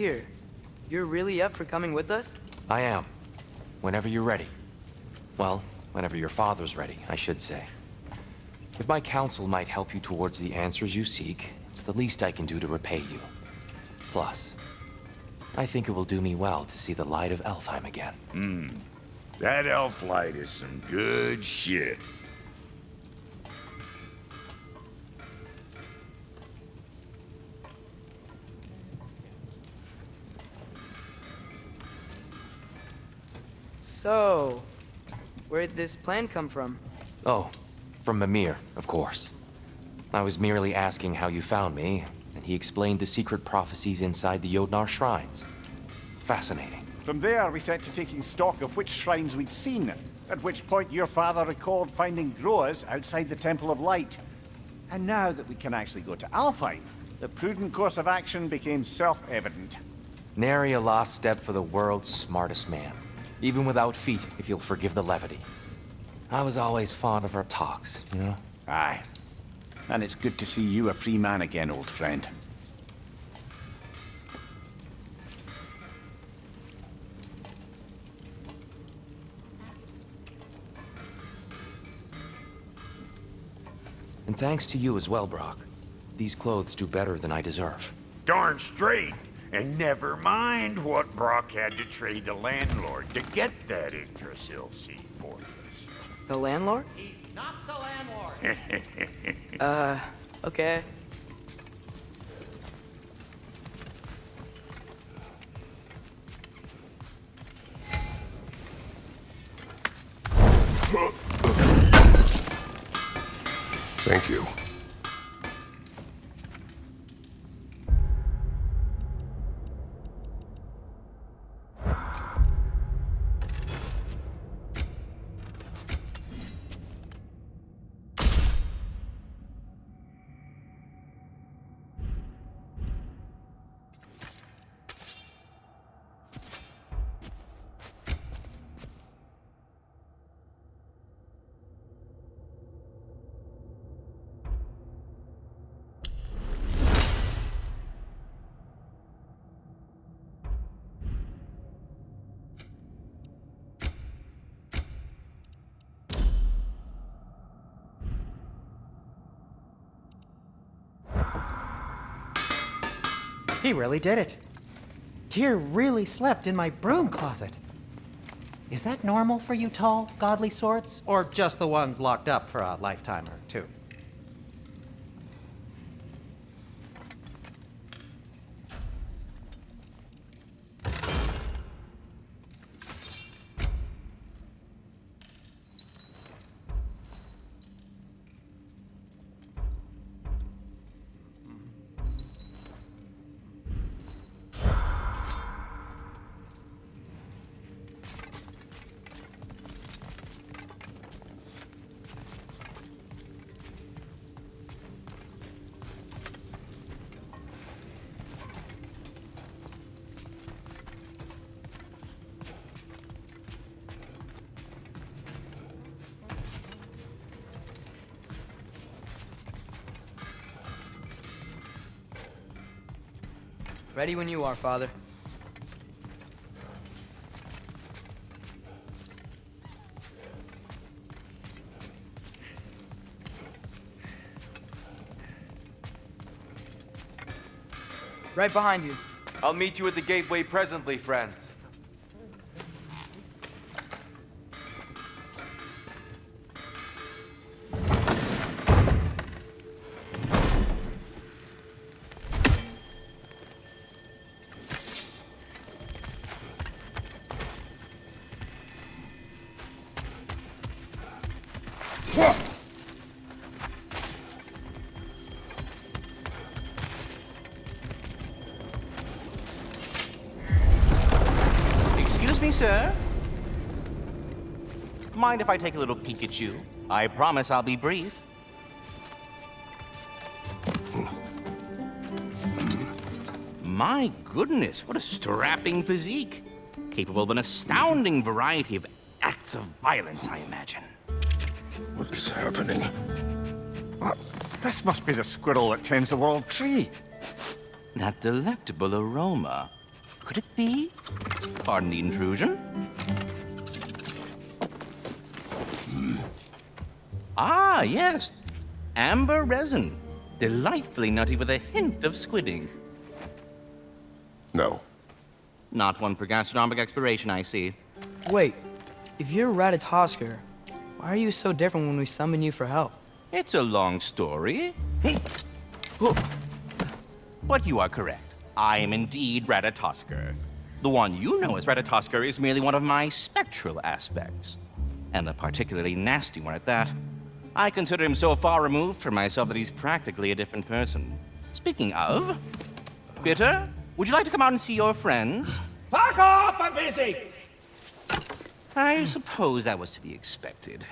Tyr, you're really up for coming with us? I am. Whenever you're ready. Well, whenever your father's ready, I should say. If my counsel might help you towards the answers you seek, it's the least I can do to repay you. Plus, I think it will do me well to see the light of Elfheim again. That elf light is some good shit. So, where'd this plan come from? Oh, from Mimir, of course. I was merely asking how you found me, and he explained the secret prophecies inside the Jotnar shrines. Fascinating. From there, we set to taking stock of which shrines we'd seen, at which point your father recalled finding growers outside the Temple of Light. And now that we can actually go to Alfheim, the prudent course of action became self-evident. Nary a lost step for the world's smartest man. Even without feet, if you'll forgive the levity. I was always fond of our talks, you know? Aye. And it's good to see you a free man again, old friend. And thanks to you as well, Brock. These clothes do better than I deserve. Darn straight. And never mind what Brock had to trade the landlord to get that Yggdrasil seed for us. The landlord? He's not the landlord. Okay. Thank you. He really did it. Tyr really slept in my broom closet. Is that normal for you tall, godly sorts? Or just the ones locked up for a lifetime or two? Ready when you are, Father. Right behind you. I'll meet you at the gateway presently, friends. Excuse me, sir? Mind if I take a little peek at you? I promise I'll be brief. My goodness, what a strapping physique. Capable of an astounding variety of acts of violence, I imagine. What is happening? What? This must be the squirrel that tends the world tree. That delectable aroma. Could it be? Pardon the intrusion. Ah, yes. Amber resin. Delightfully nutty with a hint of squid ink. No. Not one for gastronomic exploration, I see. Wait, if you're Ratatosker, why are you so different when we summon you for help? It's a long story. But you are correct. I am indeed Ratatosker. The one you know as Ratatosker is merely one of my spectral aspects. And a particularly nasty one at that. I consider him so far removed from myself that he's practically a different person. Speaking of, Bitter, would you like to come out and see your friends? Fuck off! I'm busy! I suppose that was to be expected.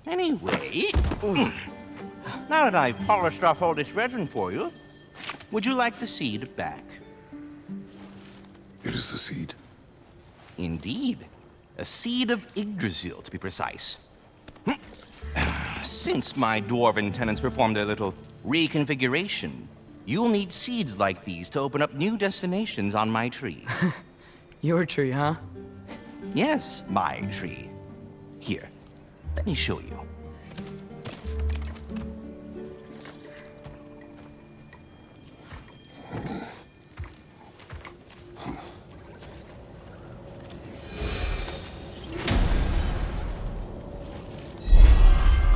Anyway, now that I've polished off all this resin for you, would you like the seed back? It is the seed. Indeed. A seed of Yggdrasil, to be precise. Since my dwarven tenants performed their little reconfiguration, you'll need seeds like these to open up new destinations on my tree. Your tree, huh? Yes, my tree. Here, let me show you.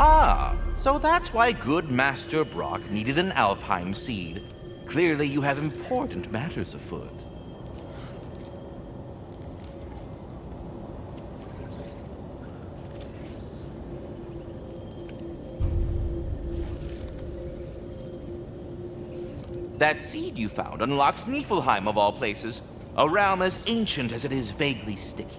Ah, so that's why good Master Brock needed an Alfheim seed. Clearly you have important matters afoot. That seed you found unlocks Niflheim of all places, a realm as ancient as it is vaguely sticky.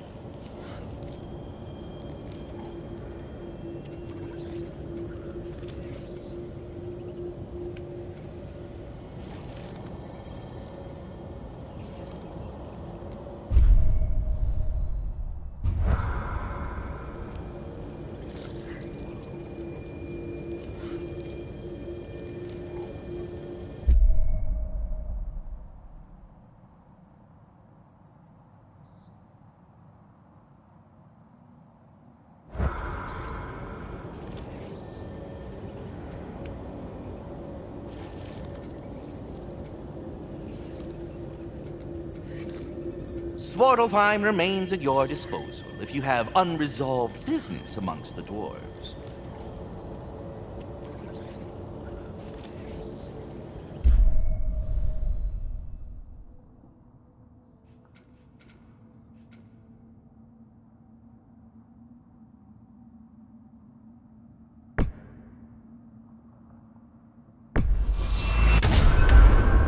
Svartalfheim remains at your disposal if you have unresolved business amongst the dwarves.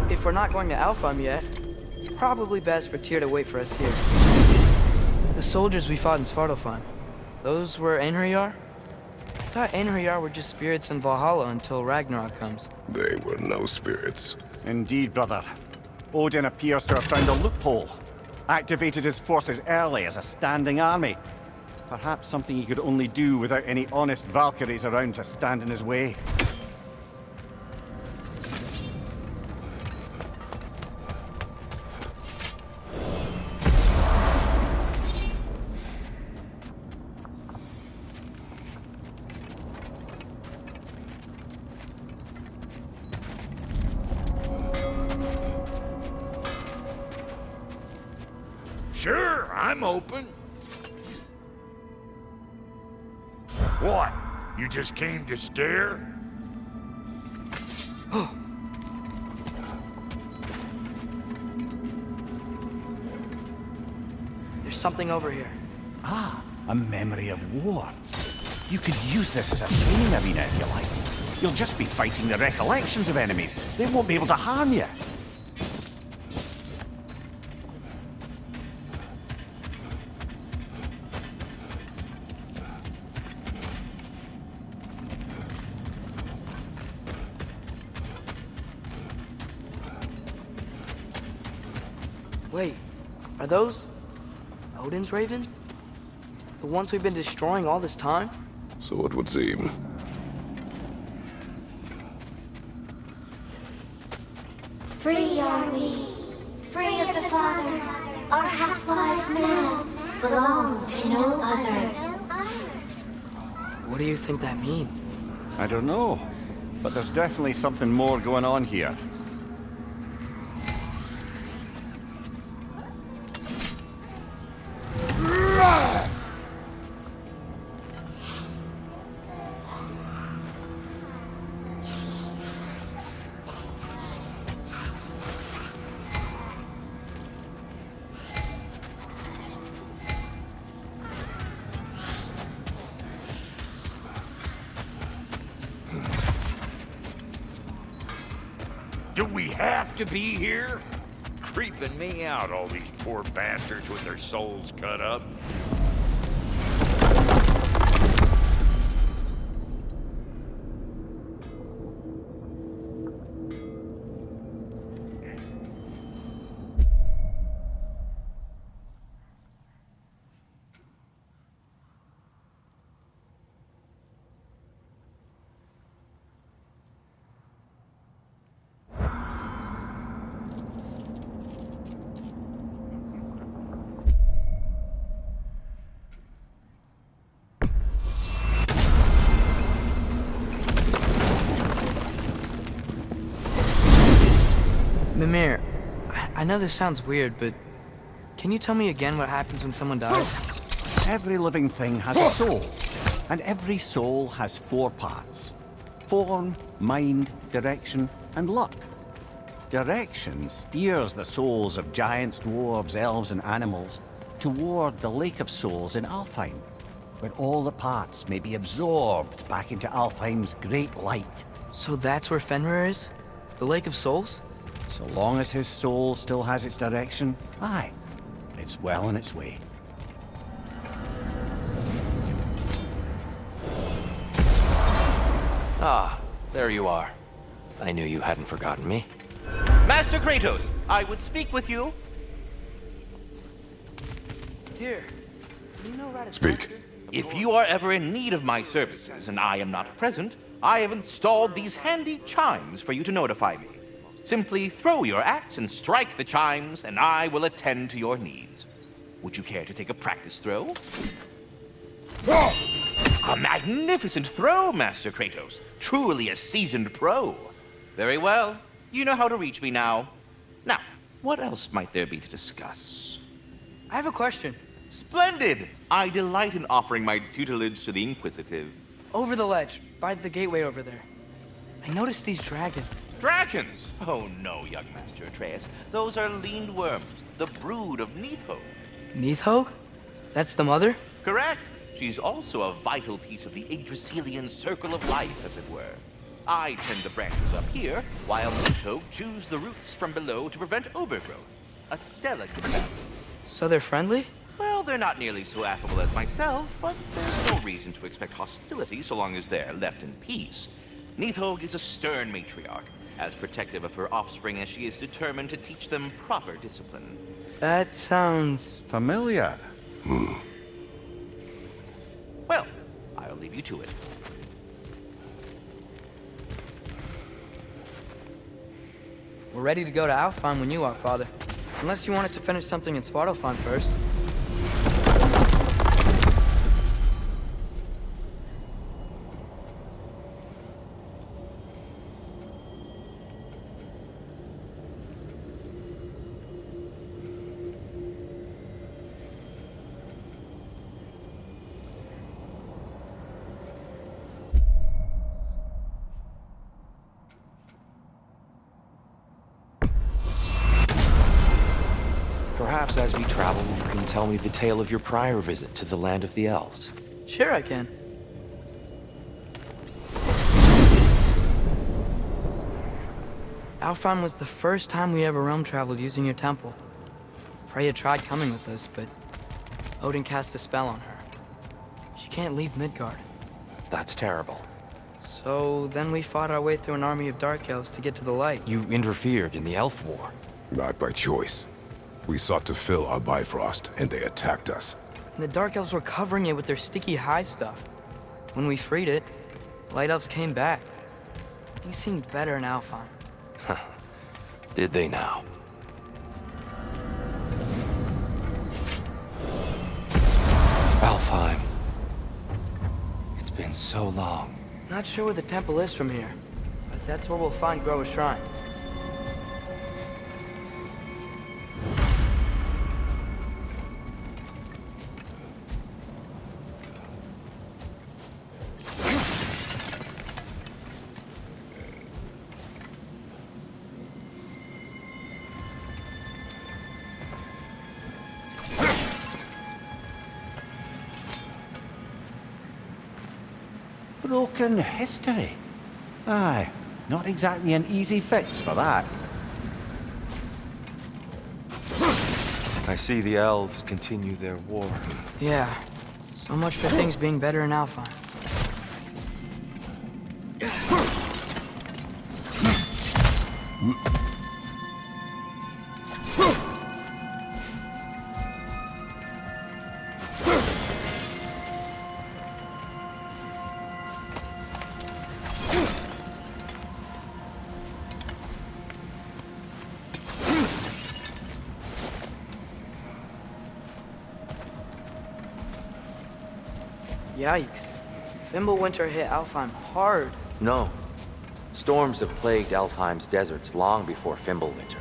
If we're not going to Alfheim yet, it's probably best for Tyr to wait for us here. The soldiers we fought in Svartalfheim, those were Einherjar? I thought Einherjar were just spirits in Valhalla until Ragnarok comes. They were no spirits. Indeed, brother. Odin appears to have found a loophole. Activated his forces early as a standing army. Perhaps something he could only do without any honest Valkyries around to stand in his way. Sure, I'm open. What? You just came to stare? There's something over here. Ah, a memory of war. You could use this as a training arena if you like. You'll just be fighting the recollections of enemies. They won't be able to harm you. Wait, are those Odin's ravens? The ones we've been destroying all this time? So it would seem. Free are we, free of the Father, our half-wise man, belong to no other. What do you think that means? I don't know, but there's definitely something more going on here. Do we have to be here? Creeping me out, all these poor bastards with their souls cut up. Mimir, I know this sounds weird, but can you tell me again what happens when someone dies? Every living thing has a soul, and every soul has 4 parts. Form, mind, direction, and luck. Direction steers the souls of giants, dwarves, elves, and animals toward the Lake of Souls in Alfheim, where all the parts may be absorbed back into Alfheim's great light. So that's where Fenrir is? The Lake of Souls? So long as his soul still has its direction, aye, it's well on its way. Ah, there you are. I knew you hadn't forgotten me. Master Kratos, I would speak with you. Dear, do you know Ragnarök? Speak. If you are ever in need of my services and I am not present, I have installed these handy chimes for you to notify me. Simply throw your axe and strike the chimes, and I will attend to your needs. Would you care to take a practice throw? A magnificent throw, Master Kratos. Truly a seasoned pro. Very well. You know how to reach me now. Now, what else might there be to discuss? I have a question. Splendid! I delight in offering my tutelage to the inquisitive. Over the ledge, by the gateway over there. I noticed these dragons. Dragons? Oh no, young Master Atreus. Those are lean worms, the brood of Neithog. Neithog? That's the mother? Correct. She's also a vital piece of the Yggdrasilian circle of life, as it were. I tend the branches up here, while Neithog chews the roots from below to prevent overgrowth. A delicate balance. So they're friendly? Well, they're not nearly so affable as myself, but there's no reason to expect hostility so long as they're left in peace. Neithog is a stern matriarch, as protective of her offspring as she is determined to teach them proper discipline. That sounds... Familiar. Well, I'll leave you to it. We're ready to go to Alfheim when you are, Father. Unless you wanted to finish something in Svartalfheim first. Perhaps as we travel, you can tell me the tale of your prior visit to the land of the elves. Sure I can. Alfheim was the first time we ever realm traveled using your temple. Freya tried coming with us, but Odin cast a spell on her. She can't leave Midgard. That's terrible. So then we fought our way through an army of dark elves to get to the light. You interfered in the elf war. Not by choice. We sought to fill our Bifrost, and they attacked us. And the dark elves were covering it with their sticky hive stuff. When we freed it, light elves came back. Things seemed better in Alfheim. Did they now? Alfheim. It's been so long. Not sure where the temple is from here, but that's where we'll find Groa's shrine. Broken history. Aye, not exactly an easy fix for that. I see the elves continue their war. Yeah, so much for things being better in Alfheim. Yikes. Fimbulwinter hit Alfheim hard. No. Storms have plagued Alfheim's deserts long before Fimbulwinter.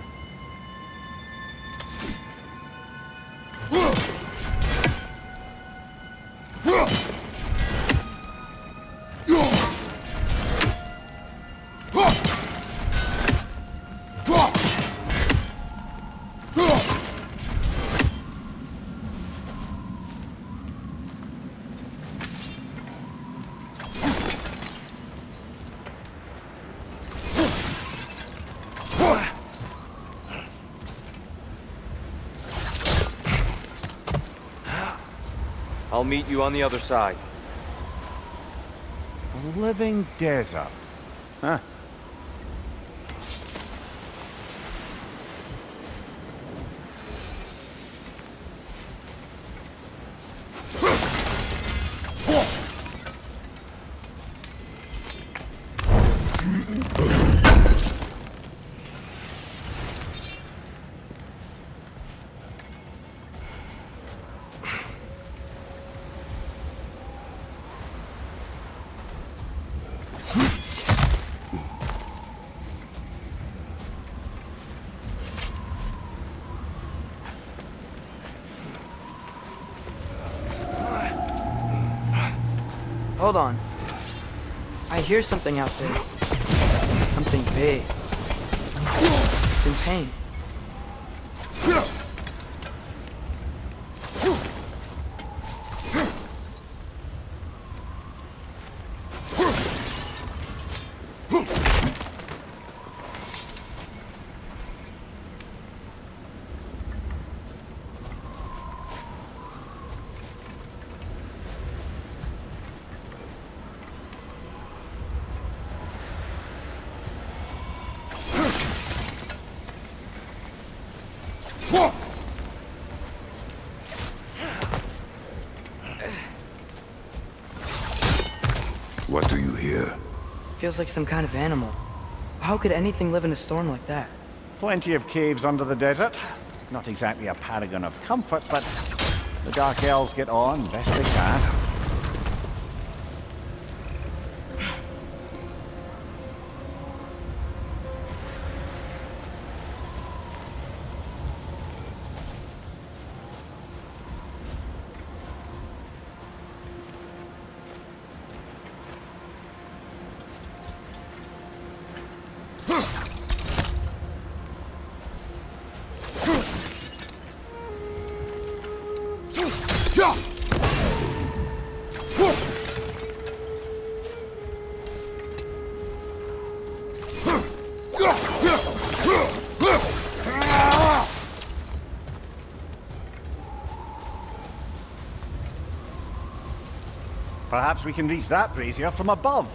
I'll meet you on the other side. A living desert. Huh. Hold on. I hear something out there. Something big. It's in pain. What do you hear? Feels like some kind of animal. How could anything live in a storm like that? Plenty of caves under the desert. Not exactly a paragon of comfort, but the Dark Elves get on best they can. Perhaps we can reach that brazier from above.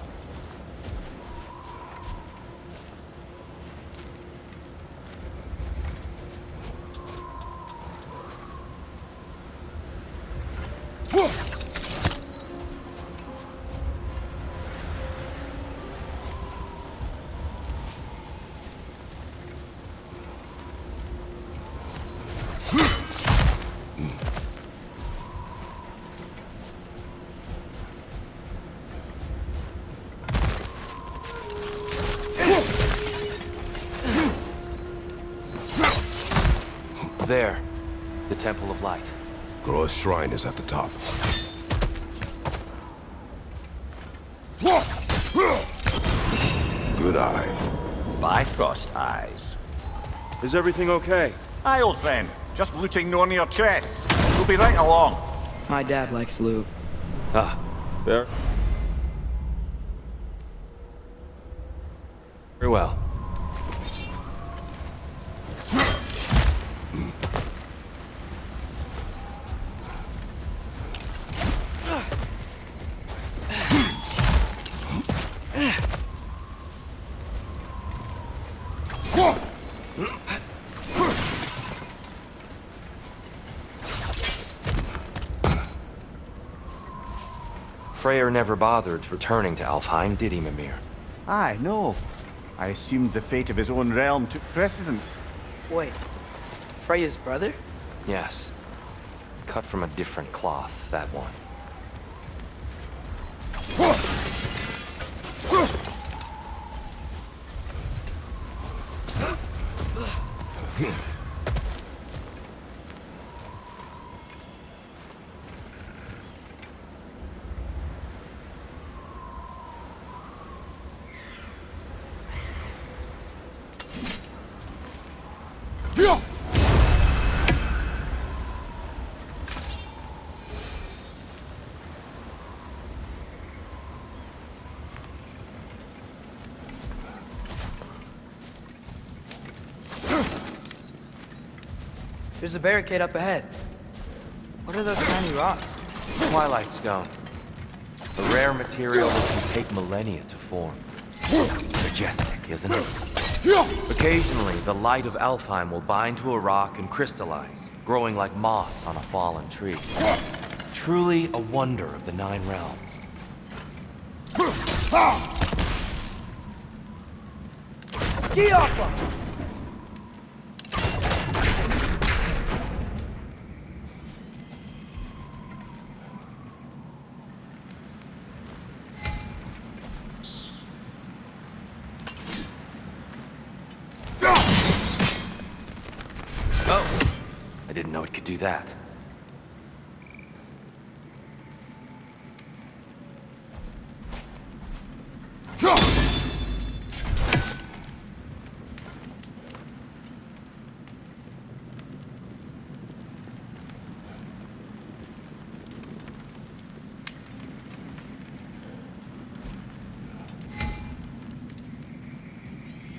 There. The Temple of Light. Groa's shrine is at the top. Good eye. Bifrost eyes. Is everything okay? Aye, old friend. Just looting no near chests. We'll be right along. My dad likes loot. Ah, There. very well. Freyr never bothered returning to Alfheim, did he, Mimir? Aye, no. I assumed the fate of his own realm took precedence. Wait, Freya's brother? Yes. Cut from a different cloth, that one. There's a barricade up ahead. What are those tiny rocks? Twilight Stone. A rare material that can take millennia to form. Majestic, isn't it? Occasionally, the light of Alfheim will bind to a rock and crystallize, growing like moss on a fallen tree. Truly a wonder of the Nine Realms. Ski off! Oh! I didn't know it could do that.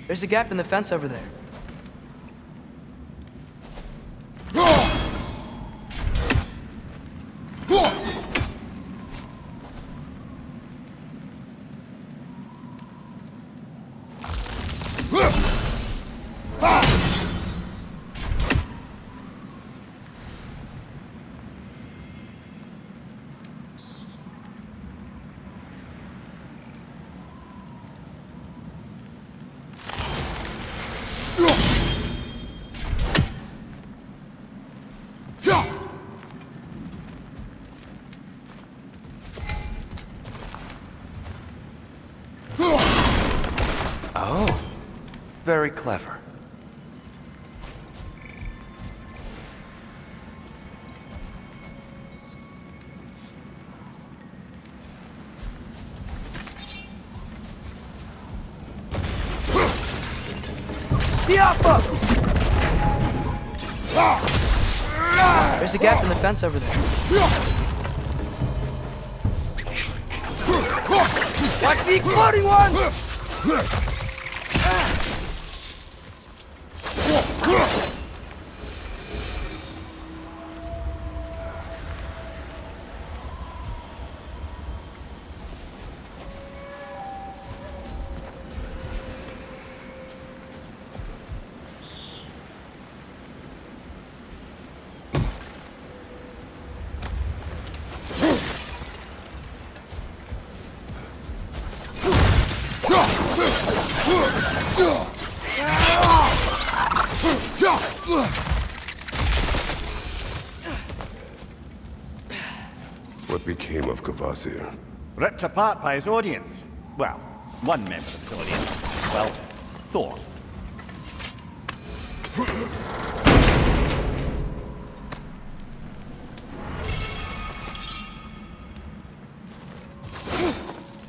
There's a gap in the fence over there. Oh, very clever. There's a gap in the fence over there. Watch the exploding one! What became of Kvasir? Ripped apart by his audience. Well, one member of his audience. Well, Thor.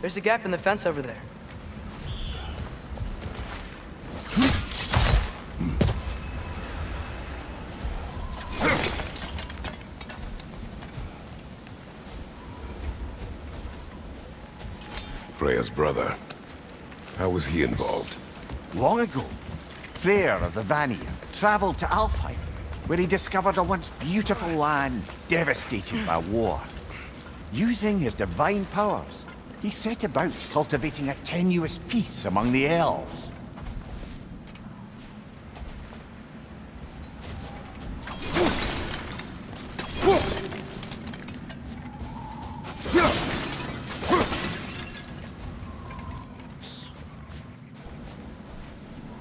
There's a gap in the fence over there. Freya's brother. How was he involved? Long ago, Freyr of the Vanir traveled to Alfheim, where he discovered a once beautiful land devastated by war. Using his divine powers, he set about cultivating a tenuous peace among the elves.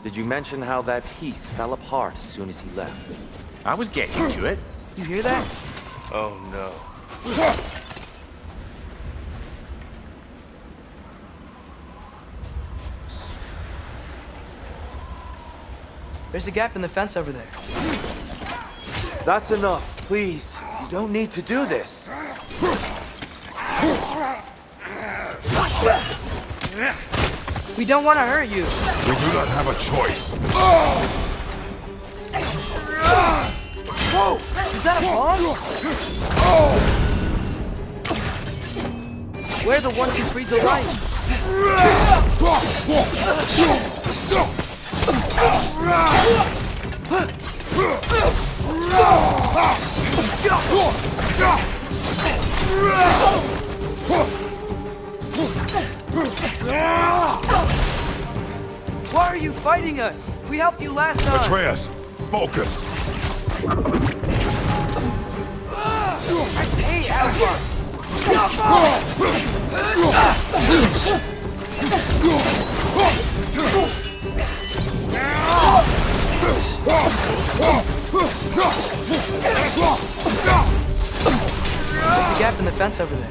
Did you mention how that peace fell apart as soon as he left? I was getting to it. You hear that? Oh no. There's a gap in the fence over there. That's enough, please. You don't need to do this. We don't want to hurt you. We do not have a choice. Whoa! Is that a bomb? We're the ones who freed the light. Why are you fighting us? We helped you last time. Atreus, focus. Hey, Alpha! There's a gap in the fence over there.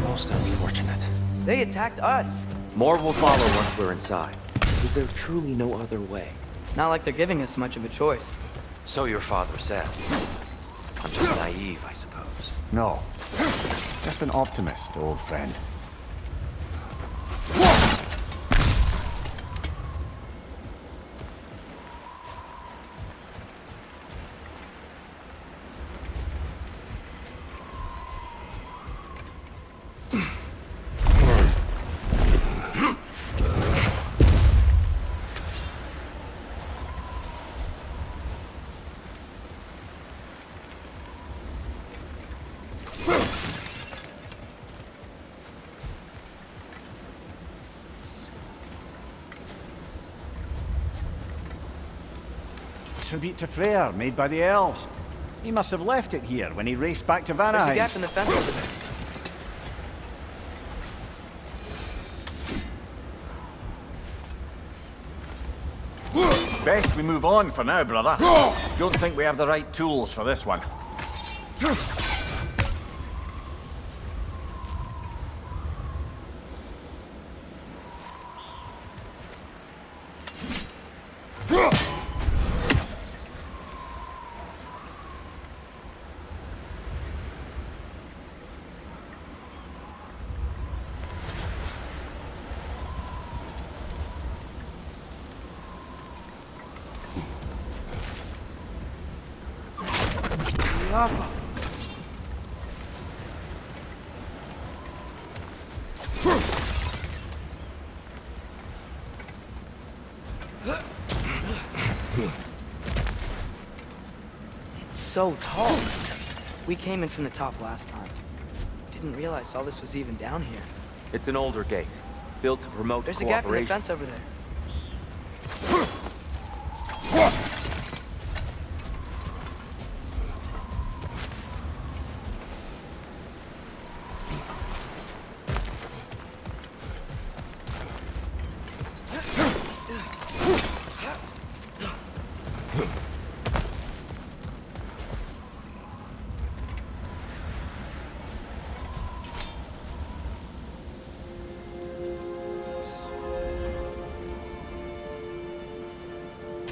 Most unfortunate. They attacked us. More will follow once we're inside. Is there truly no other way? Not like they're giving us much of a choice. So your father said. I'm just naive, I suppose. No. Just an optimist, old friend. Tribute to Freyr, made by the elves. He must have left it here when he raced back to There's a Vanaheim. gap in the fence over there. Best we move on for now, brother. Don't think we have the right tools for this one. It's so tall. We came in from the top last time. Didn't realize all this was even down here. It's an older gate, built to promote There's a gap in the cooperation. fence over there.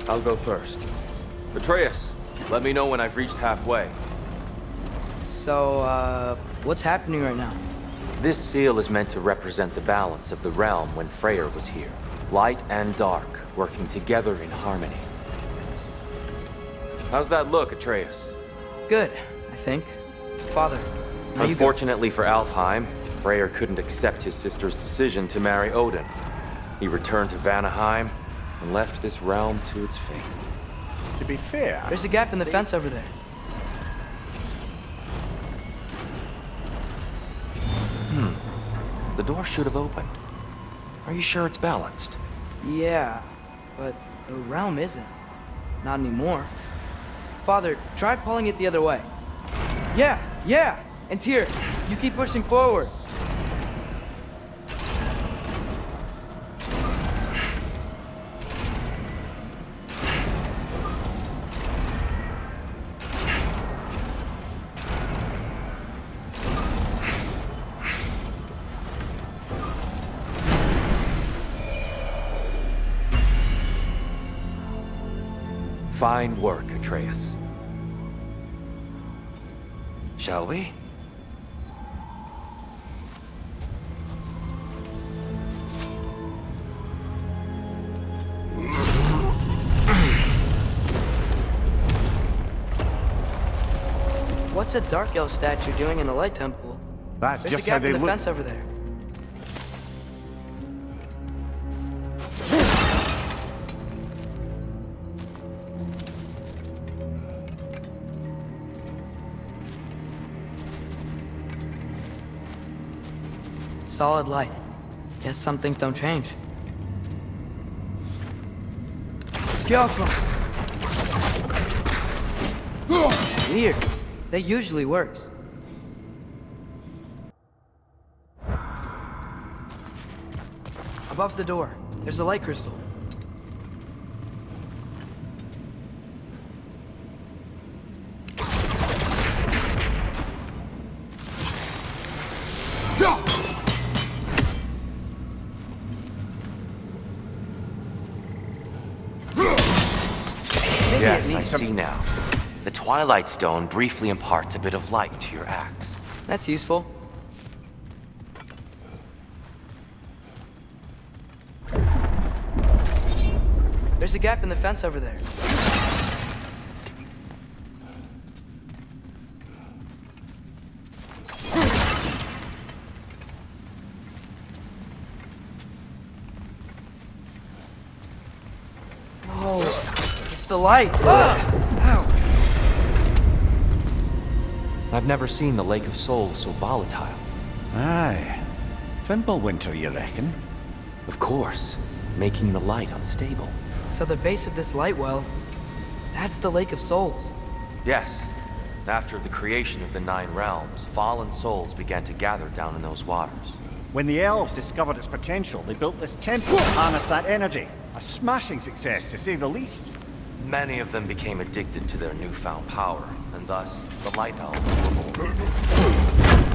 I'll go first. Atreus, Let me know when I've reached halfway. So, what's happening right now? This seal is meant to represent the balance of the realm when Freyr was here. Light and dark, working together in harmony. How's that look, Atreus? Good, I think. Father, now you go. Unfortunately for Alfheim, Freyr couldn't accept his sister's decision to marry Odin. He returned to Vanaheim and left this realm to its fate. To be fair, There's a gap in the fence over there. The door should have opened. Are you sure it's balanced? Yeah, but the realm isn't. Not anymore. Father, try pulling it the other way. Yeah! And Tyr, you keep pushing forward. Fine work, Atreus. Shall we? What's a Dark Elf statue doing in the Light Temple? that's There's just a how gap they in the look. fence over there. Solid light. Guess some things don't change. Careful! Weird. That usually works. Above the door, there's a light crystal. Yes, I see now. The Twilight Stone briefly imparts a bit of light to your axe. That's useful. There's a gap in the fence over there. It's the light. Ow! I've never seen the Lake of Souls so volatile. Aye. Fimbulwinter, you reckon? Of course, making the light unstable. So the base of this light well, that's the Lake of Souls. Yes. After the creation of the Nine Realms, fallen souls began to gather down in those waters. When the elves discovered its potential, they built this temple to harness that energy. A smashing success, to say the least. Many of them became addicted to their newfound power, and thus, the Light Elves were born.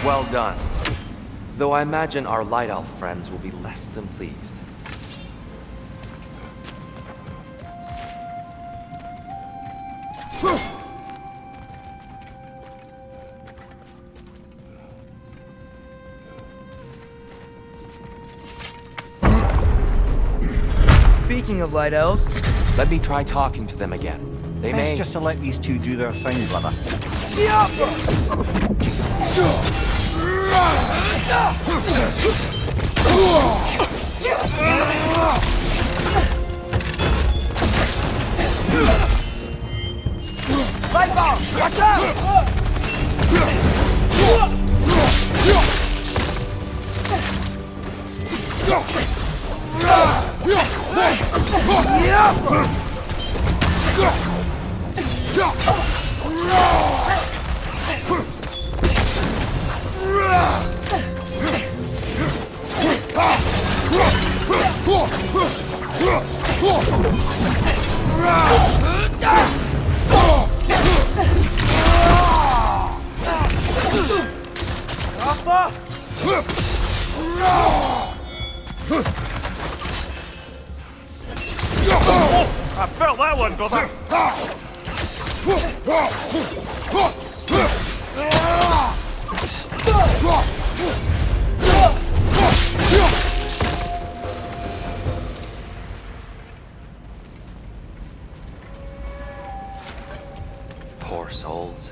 Well done. Though I imagine our Light Elf friends will be less than pleased. Speaking of light elves, Let me try talking to them again. They Best may... just to let these two do their thing, brother. light ball, watch out! I felt that one, brother! Poor souls.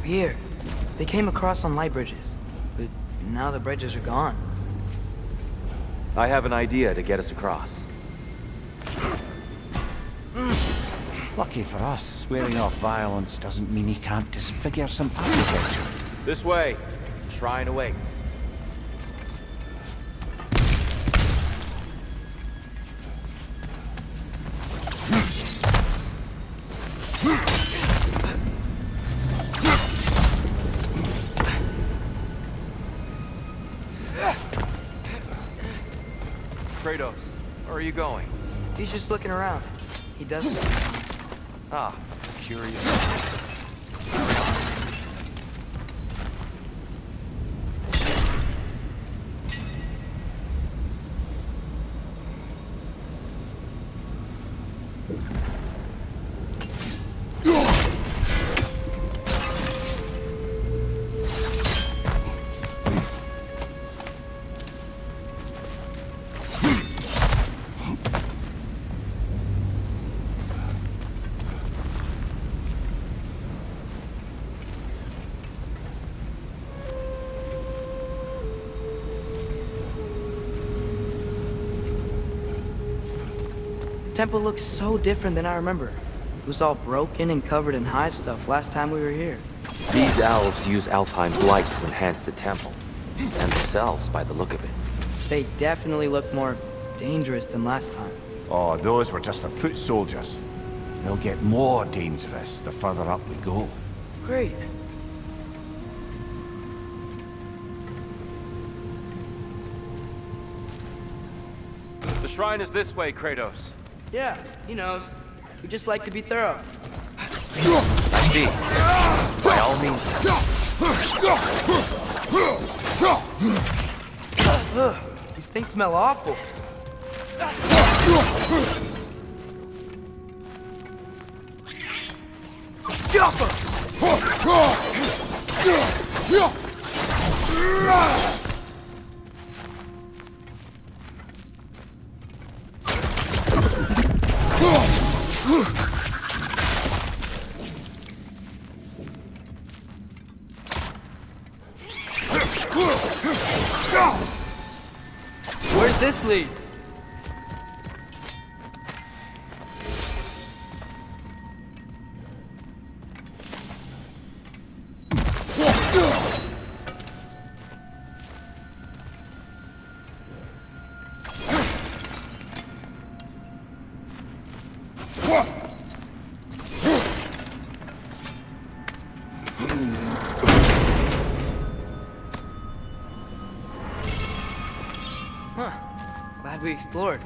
Weird. They came across on light bridges, but now the bridges are gone. I have an idea to get us across. Lucky for us, swearing off violence doesn't mean he can't disfigure some architecture. This way. Shrine awaits. Kratos, where are you going? He's just looking around. He doesn't. Ah, curious. The temple looks so different than I remember. It was all broken and covered in hive stuff last time we were here. These elves use Alfheim's light to enhance the temple. And themselves, by the look of it. They definitely look more dangerous than last time. Oh, those were just the foot soldiers. They'll get more dangerous the further up we go. Great. The shrine is this way, Kratos. Yeah, he knows. We just like to be thorough. I see. By all means. These things smell awful. Where's this lead? Huh. Glad we explored.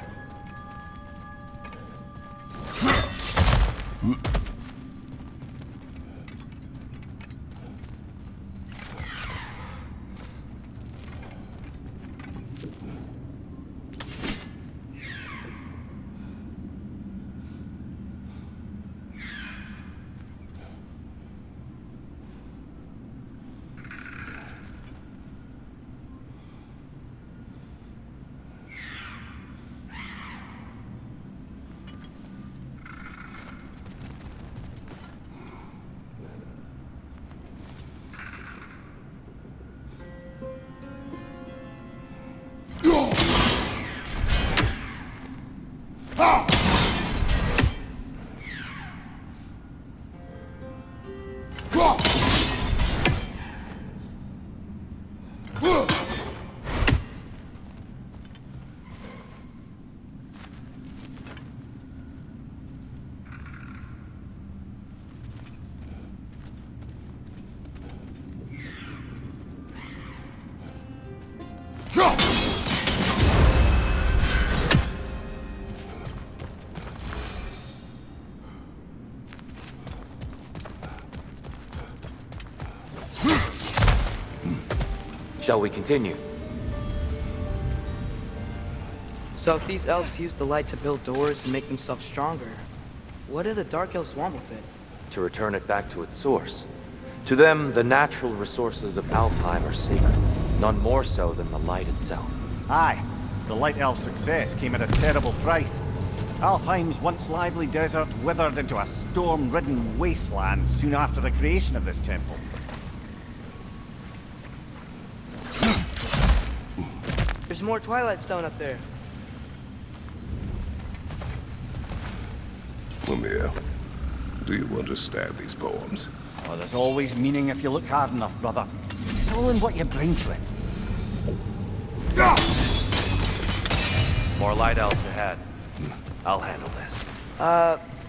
Shall we continue? So if these elves use the light to build doors and make themselves stronger, what do the Dark Elves want with it? To return it back to its source. To them, the natural resources of Alfheim are sacred, none more so than the light itself. Aye, the Light Elf success came at a terrible price. Alfheim's once lively desert withered into a storm-ridden wasteland soon after the creation of this temple. There's more Twilight Stone up there. Lemire, do you understand these poems? Oh, there's always meaning if you look hard enough, brother. It's all in what you bring to it. More light elves ahead. I'll handle this.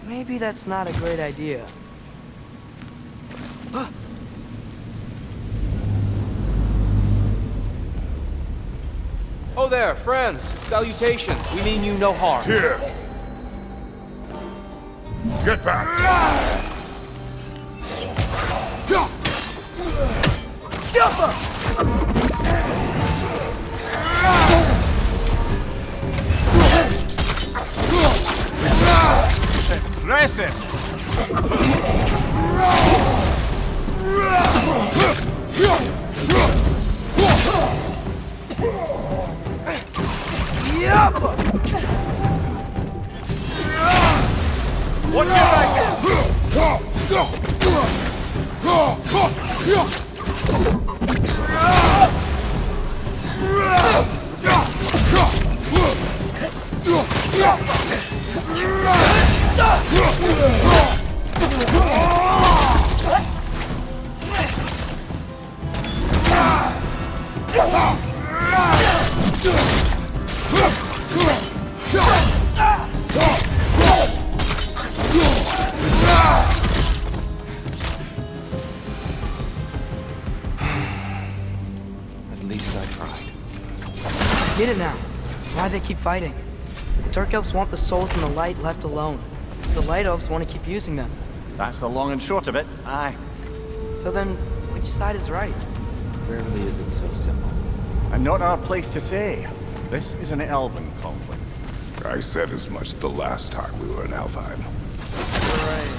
Maybe that's not a great idea. Oh there, friends! Salutations! We mean you no harm. Here! Get back! Impressive! What do you At least I tried. I get it now. Why they keep fighting. The Dark Elves want the souls in the light left alone. The Light Elves want to keep using them. That's the long and short of it, aye. So then, which side is right? Rarely is it so simple. And not our place to say. This is an elven conflict. I said as much the last time we were in Alfheim. Right.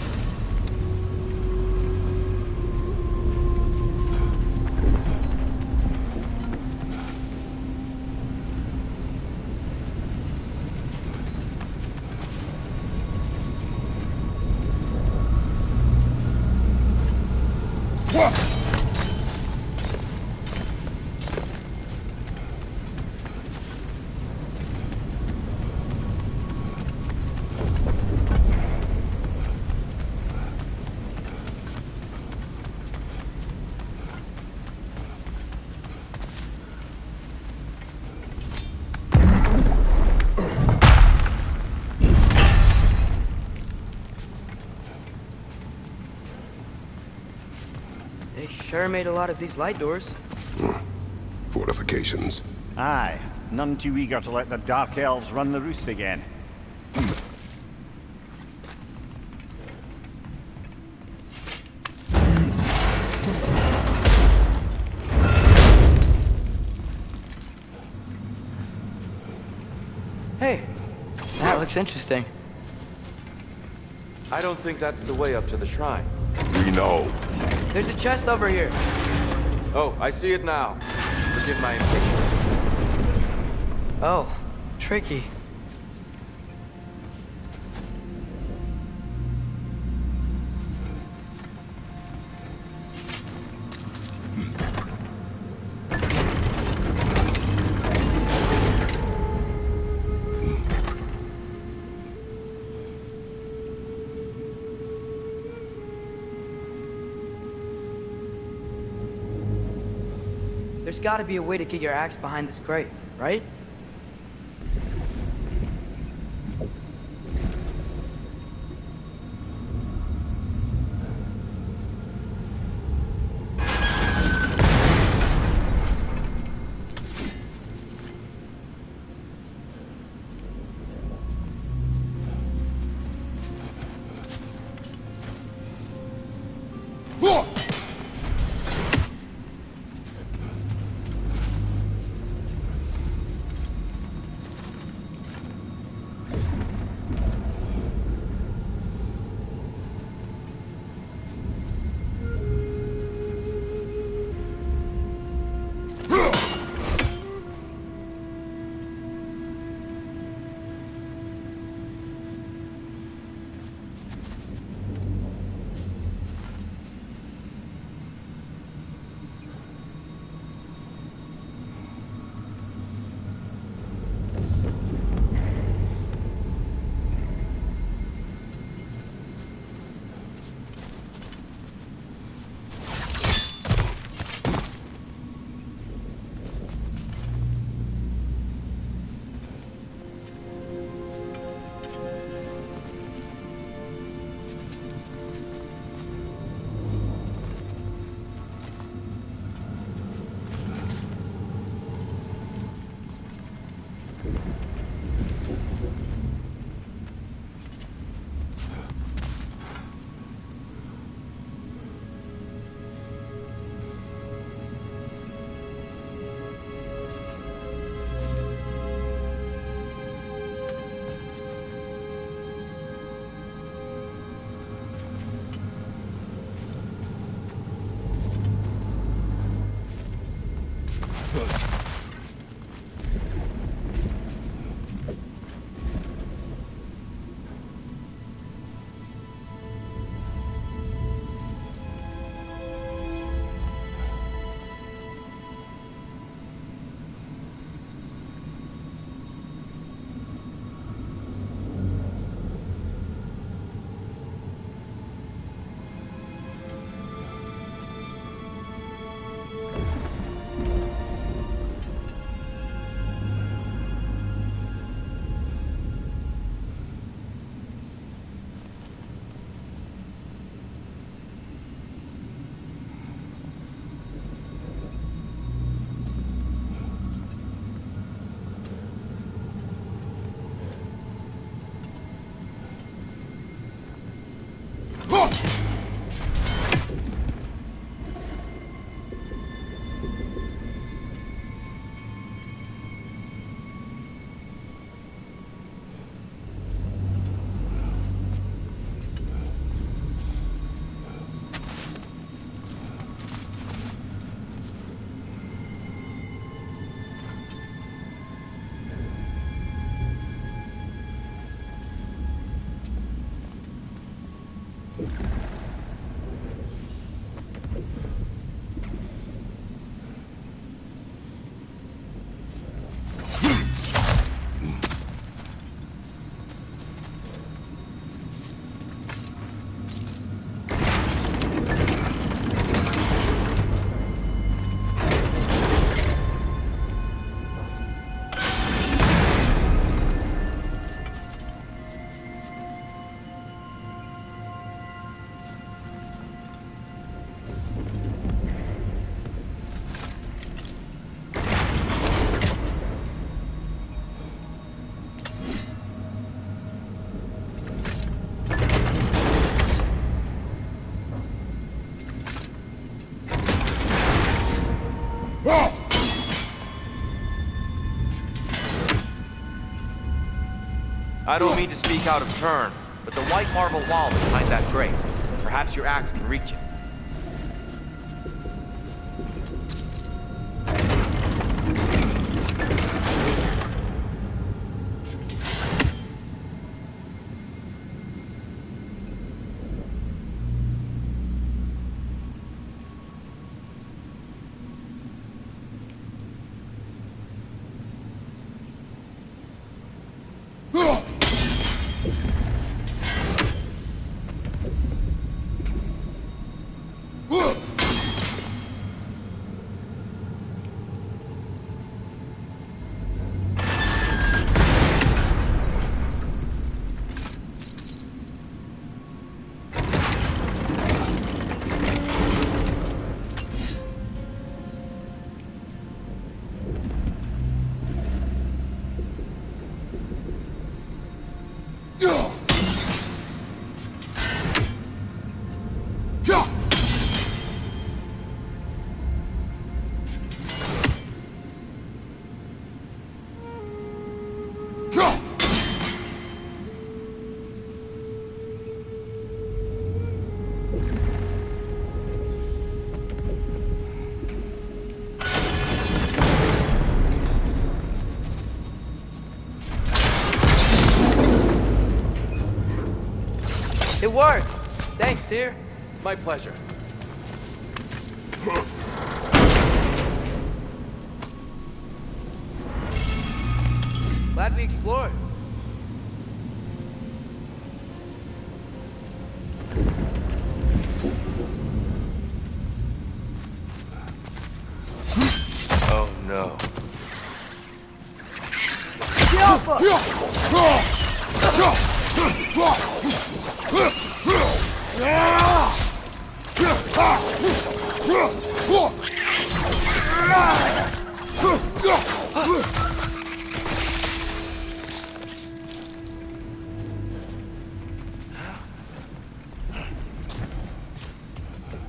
They sure made a lot of these light doors. Fortifications. Aye, none too eager to let the Dark Elves run the roost again. Hey, that looks interesting. I don't think that's the way up to the shrine. We know. There's a chest over here. Oh, I see it now. Forgive my impatience. Oh, tricky. There's gotta be a way to get your axe behind this crate, right? I don't mean to speak out of turn, but the white marble wall behind that grate. Perhaps your axe can reach it. It worked! Thanks, Tyr. My pleasure. Glad we explored. Oh no. The Alpha!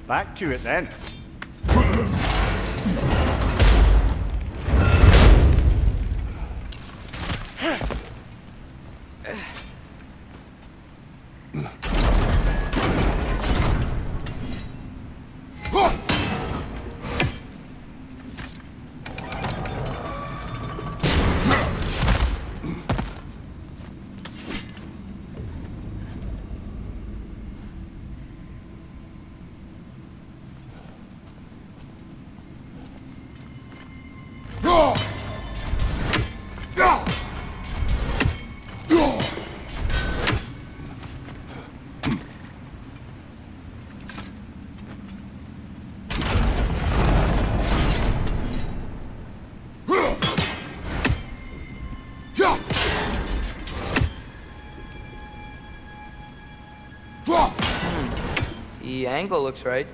Back to it then. The angle looks right.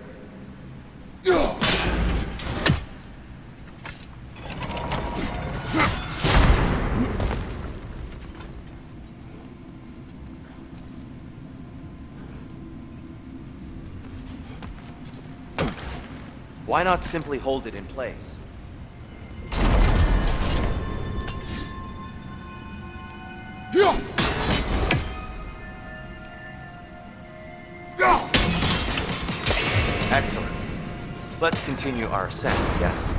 Why not simply hold it in place? Excellent. Let's continue our ascent, yes?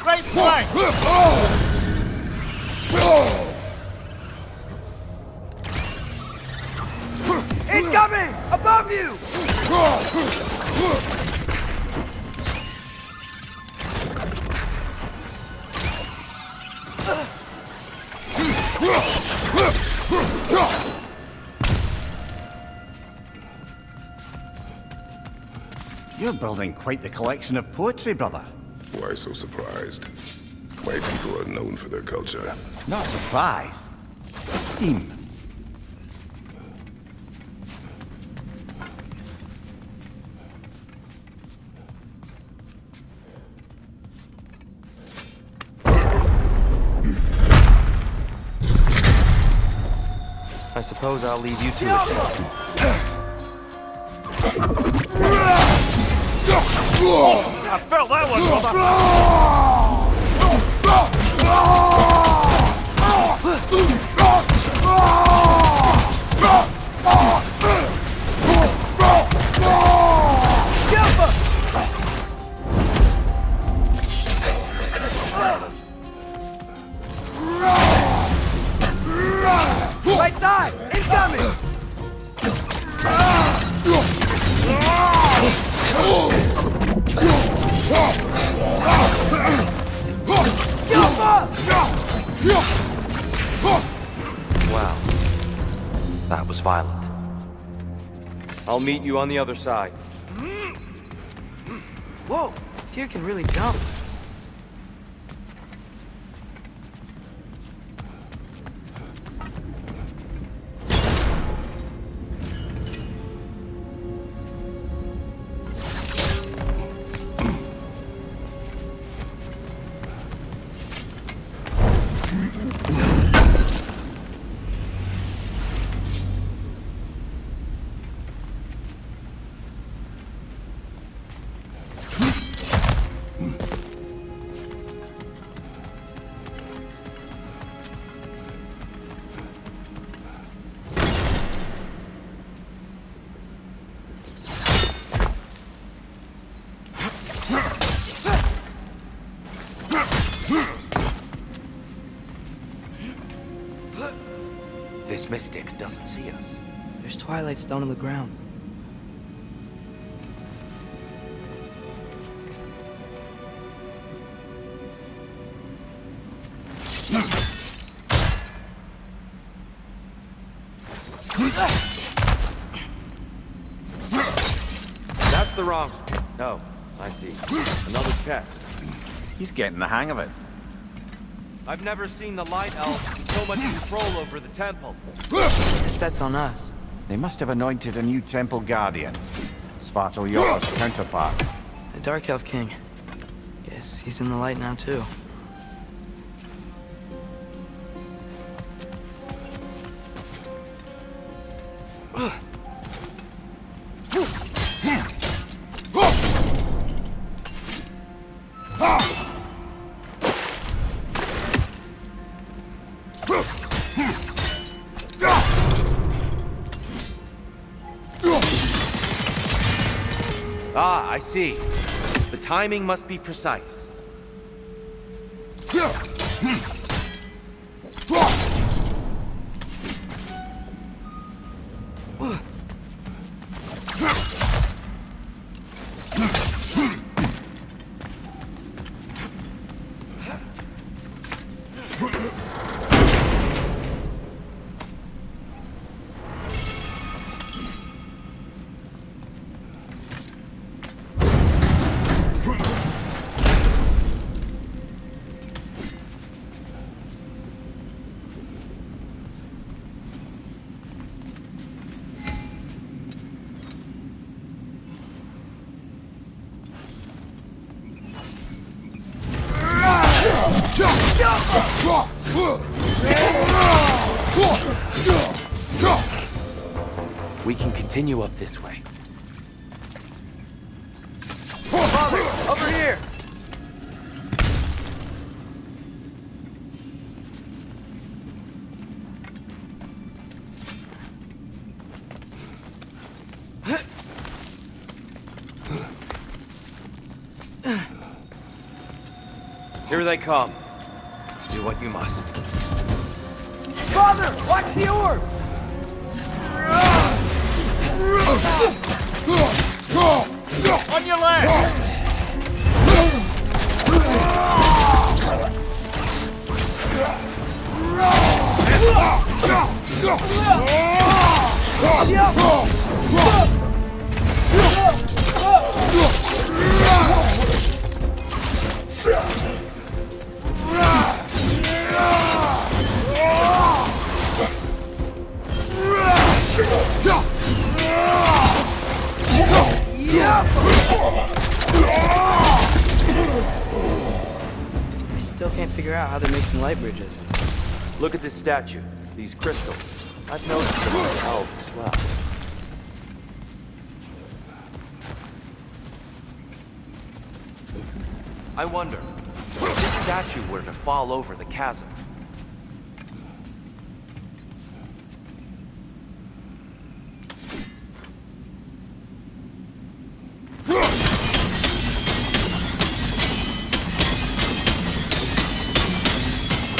Right flank! Incoming! Above you! You're building quite the collection of poetry, brother. Why so surprised? My people are known for their culture. Not surprised. Steam. I suppose I'll leave you to it. I felt that one, brother! Right side! Incoming! Wow. That was violent. I'll meet you on the other side. Whoa! Tyr can really jump. This mystic doesn't see us. There's twilight stone on the ground. That's the wrong... No, I see. Another chest. He's getting the hang of it. I've never seen the Light Elves with so much control over the temple. That's on us. They must have anointed a new temple guardian. Svartal Yoppa's counterpart. The Dark Elf King. Yes, he's in the light now, too. Ah, I see. The timing must be precise. We can continue up this way. Father, over here! Here they come. Do what you must. Father, watch the orb! On your left! I still can't figure out how they're making light bridges. Look at this statue. These crystals. I've noticed them in the elves as well. I wonder, if this statue were to fall over the chasm,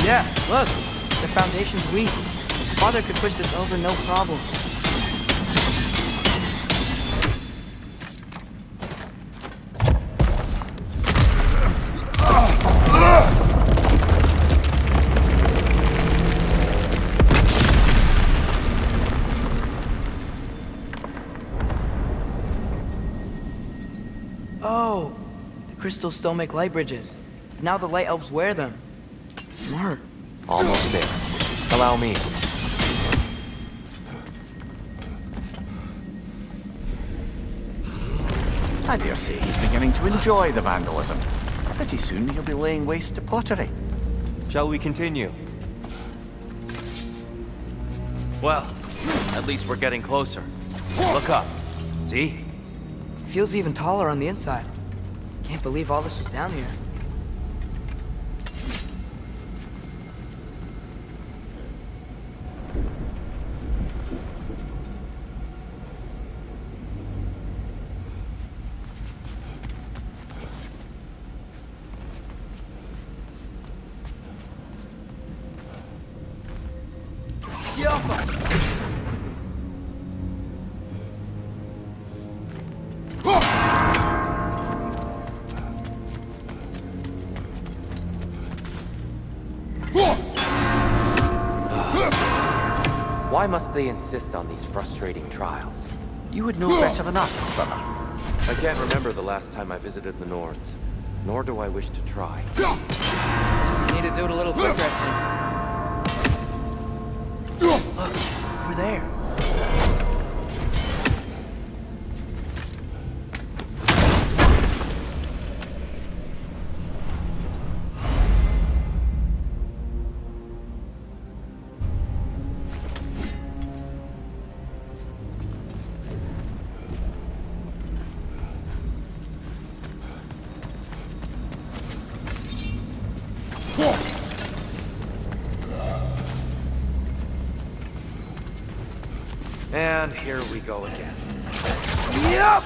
Yeah, look! The foundation's weak. Father could push this over no problem. Oh! The crystals still make light bridges. Now the light elves wear them. Smart. almost there. Allow me. I dare say he's beginning to enjoy the vandalism. Pretty soon he'll be laying waste to pottery. Shall we continue? Well, at least we're getting closer. Look up. See? Feels even taller on the inside. Can't believe all this was down here. Why must they insist on these frustrating trials? You would know better than us, brother. I can't remember the last time I visited the Nords, nor do I wish to try. Need to do it a little quicker, I think. Look, over there. And here we go again. Yep!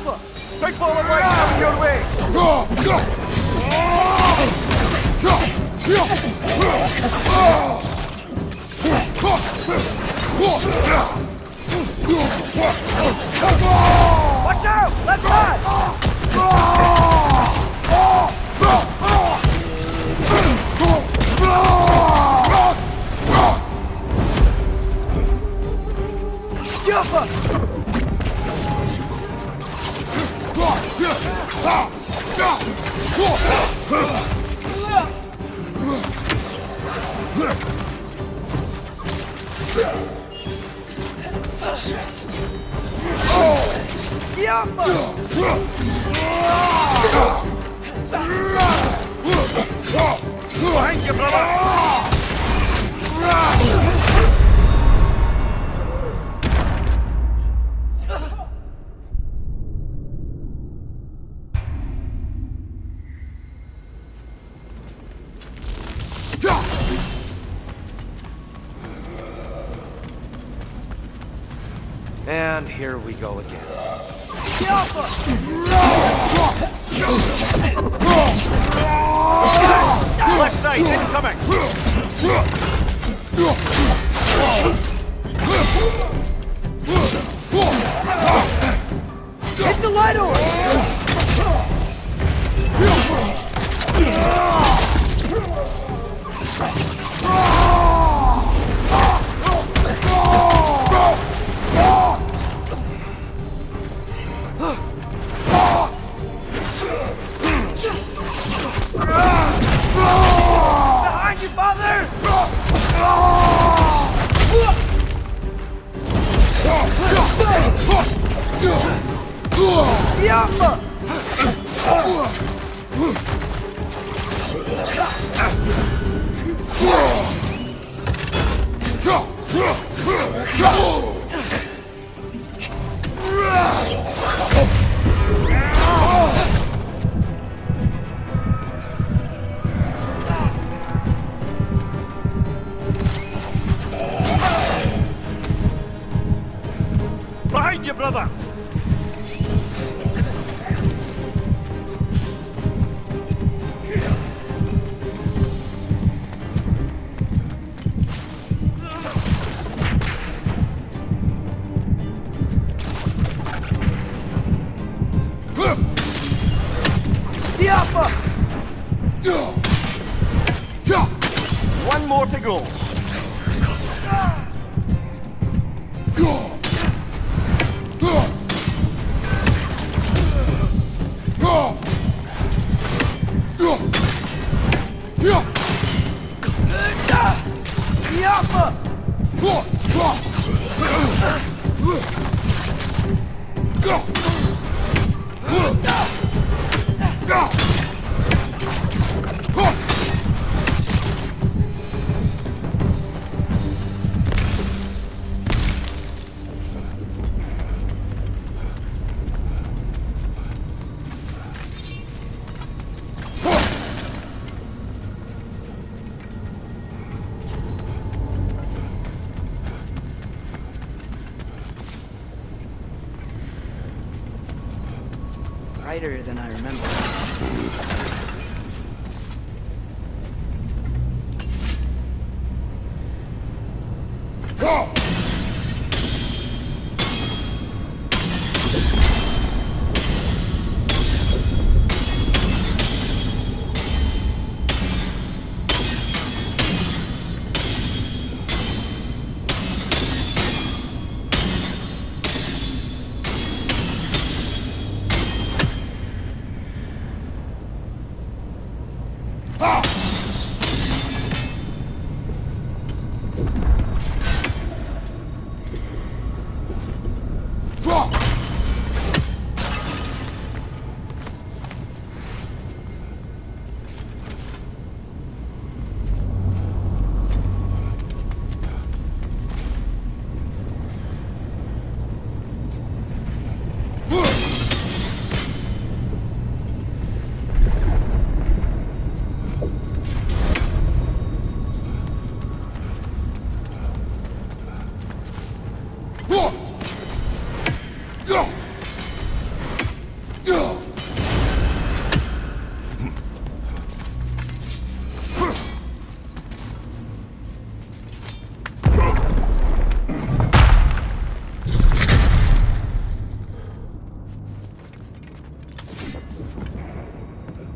Take forward right coming your way! Watch out! Let's run! Thank you, brother! And here we go again. Left side, incoming! Hit the light over! Behind you, father! Yamma! Behind you, brother! One more to go. Brighter than I remember.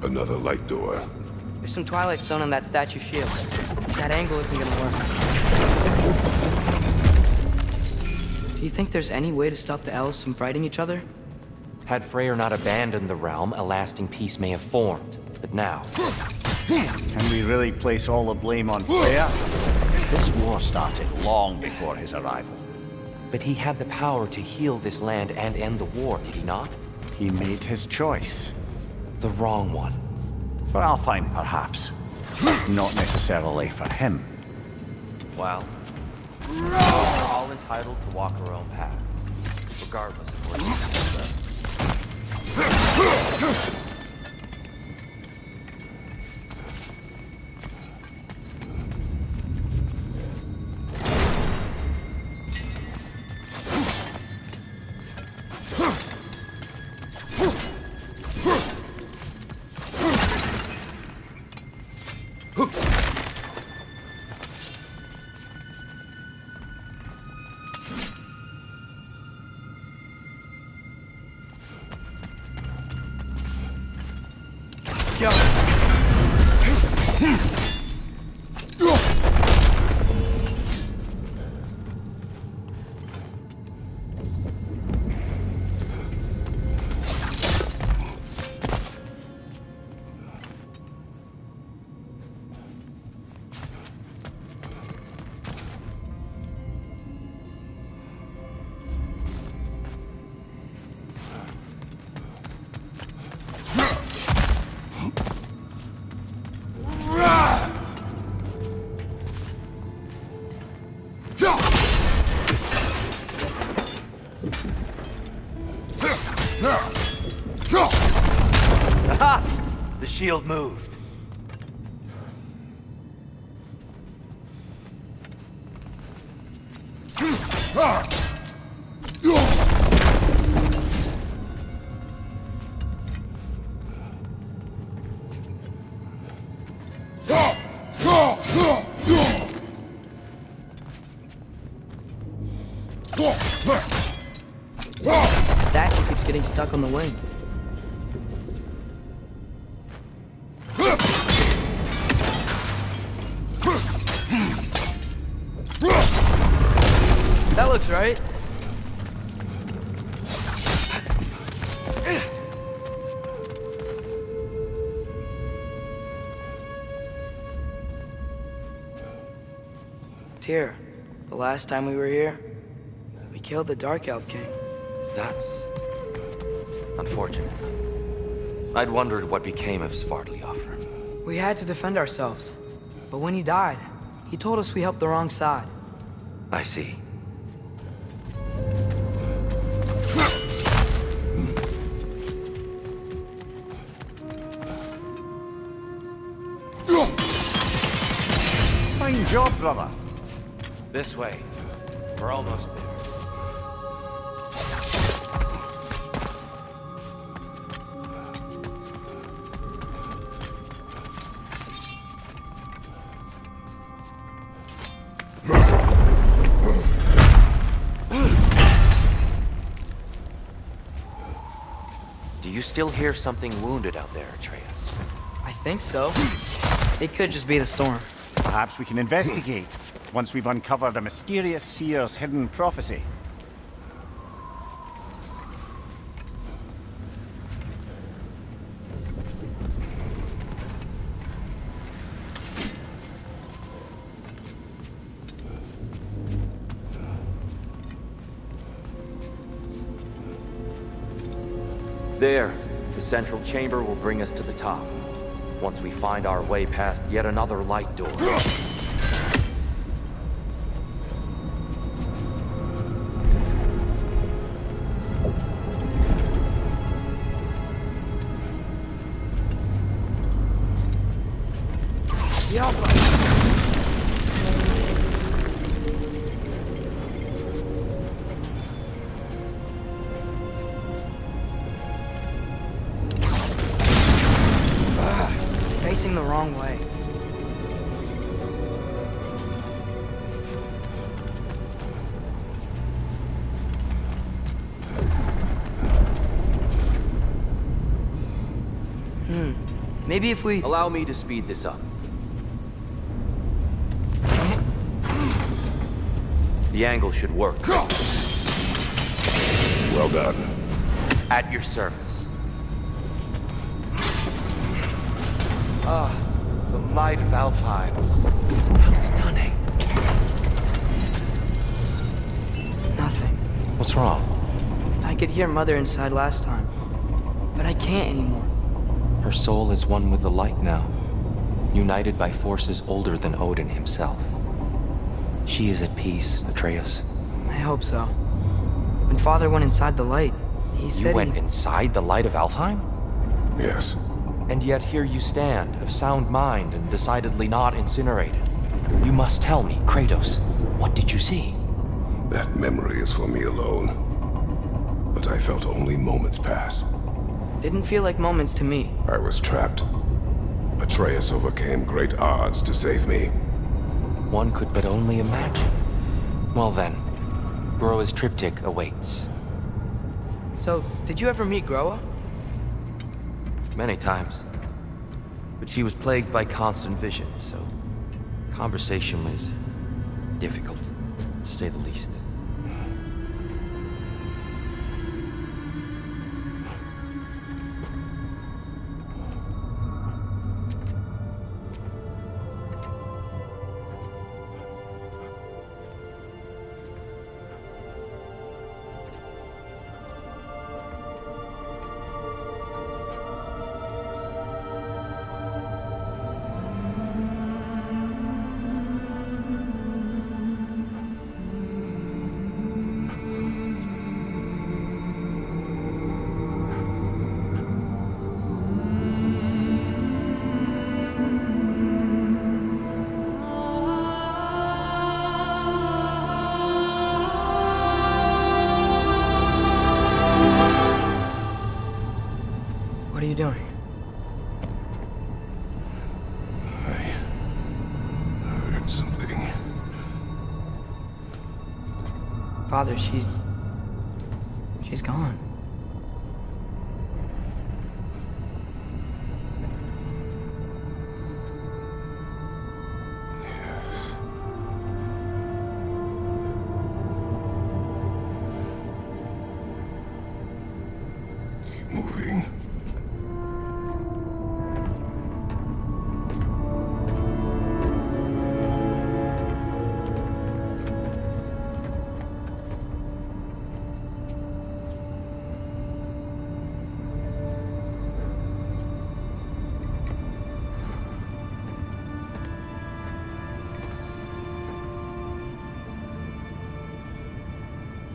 Another light door. There's some Twilight Stone on that statue shield. That angle isn't gonna work. Do you think there's any way to stop the elves from fighting each other? Had Freyr not abandoned the realm, a lasting peace may have formed. But now, Can we really place all the blame on Freya? This war started long before his arrival. but he had the power to heal this land and end the war, did he not? He made his choice. The wrong one. For Alfheim, perhaps. Not necessarily for him. Well, we're all entitled to walk our own paths, regardless of what you do. Yo. Aha! The shield moved. Statue keeps getting stuck on the wing. That looks right. Tyr, the last time we were here, we killed the Dark Elf King. That's unfortunate. I'd wondered what became of Svartalfheim. We had to defend ourselves, but when he died, he told us we helped the wrong side. I see. Fine job, brother. This way. We're almost there. Do you still hear something wounded out there, Atreus? I think so. It could just be the storm. Perhaps we can investigate once we've uncovered a mysterious seer's hidden prophecy. There, the central chamber will bring us to the top. Once we find our way past yet another light door. Facing the wrong way. Maybe if we... Allow me to speed this up. The angle should work. Well done. At your service. The might of Alfheim. How stunning. Nothing. What's wrong? I could hear Mother inside last time, but I can't anymore. Her soul is one with the light now, united by forces older than Odin himself. She is at peace, Atreus. I hope so. When Father went inside the light, he said You went inside the light of Alfheim? Yes. And yet here you stand, of sound mind and decidedly not incinerated. You must tell me, Kratos, what did you see? That memory is for me alone. But I felt only moments pass. Didn't feel like moments to me. I was trapped. Atreus overcame great odds to save me. One could but only imagine. Well then, Groa's triptych awaits. So, did you ever meet Groa? Many times. but she was plagued by constant visions, so conversation was difficult, to say the least. What are you doing? I heard something. Father, she's gone. Yes. Keep moving.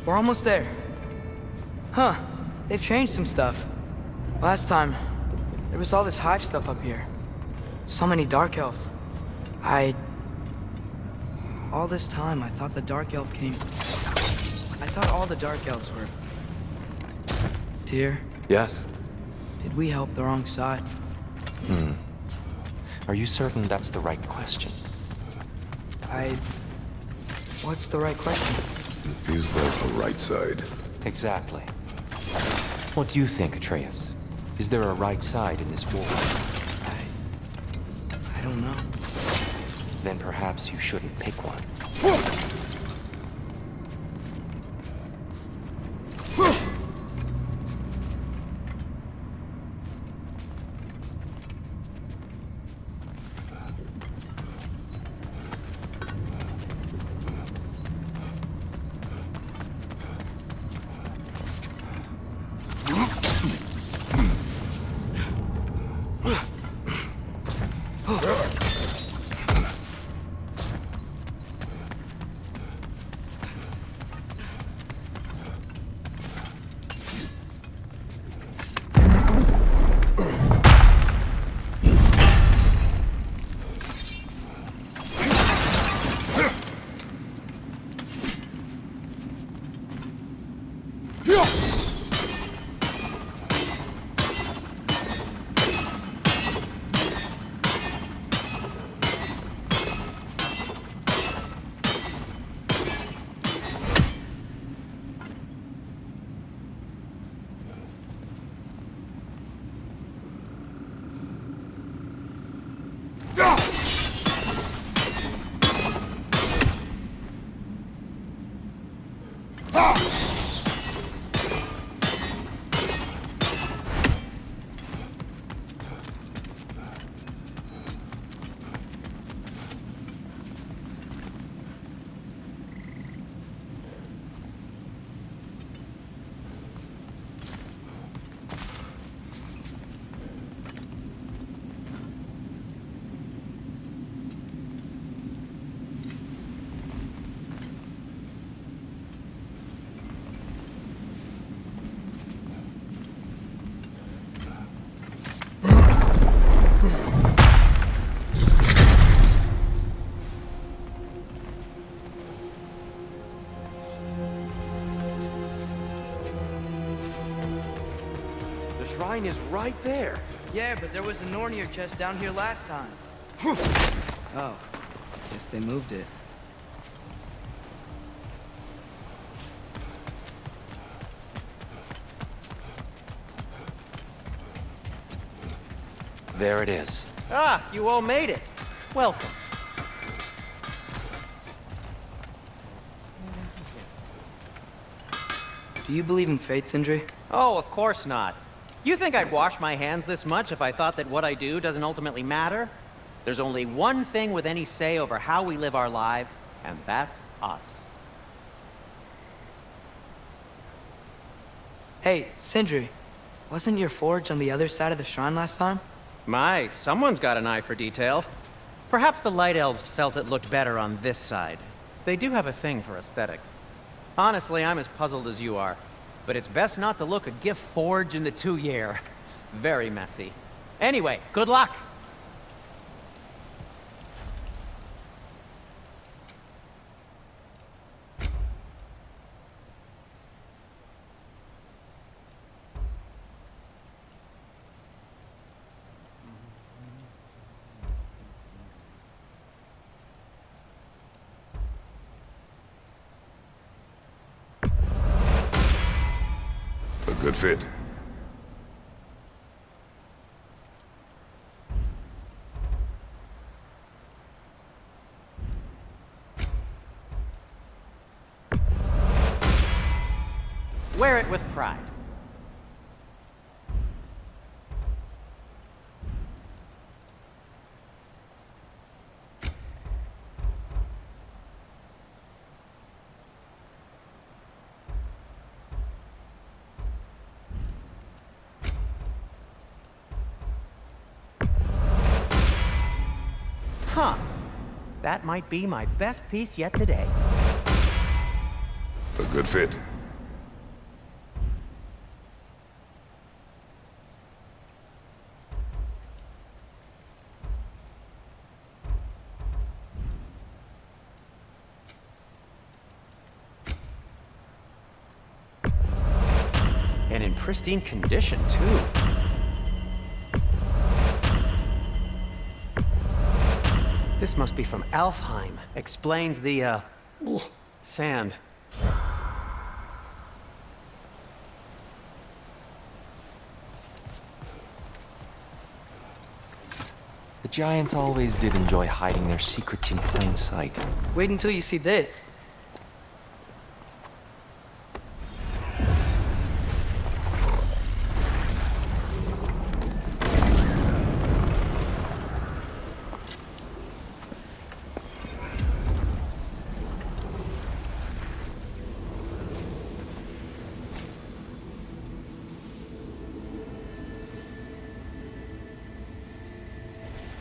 We're almost there. Huh. They've changed some stuff. Last time, there was all this hive stuff up here. So many Dark Elves. All this time, I thought the Dark Elf came... I thought all the Dark Elves were... Tyr, Yes? did we help the wrong side? Are you certain that's the right question? What's the right question? Is that the right side? Exactly. What do you think, Atreus? Is there a right side in this war? I don't know. Then perhaps you shouldn't pick one. The shrine is right there. Yeah, but there was a Nornir chest down here last time. Oh, guess they moved it. There it is. Ah, you all made it. Welcome. Do you believe in fate, Sindri? Oh, of course not. You think I'd wash my hands this much if I thought that what I do doesn't ultimately matter? There's only one thing with any say over how we live our lives, and that's us. Hey, Sindri, wasn't your forge on the other side of the shrine last time? My, someone's got an eye for detail. Perhaps the Light Elves felt it looked better on this side. They do have a thing for aesthetics. Honestly, I'm as puzzled as you are. But it's best not to look a gift forge in the 2 year. Very messy. Anyway, good luck! A good fit. Wear it with pride. Huh. That might be my best piece yet today. A good fit. And in pristine condition, too. This must be from Alfheim. Explains the, sand. The giants always did enjoy hiding their secrets in plain sight. Wait until you see this.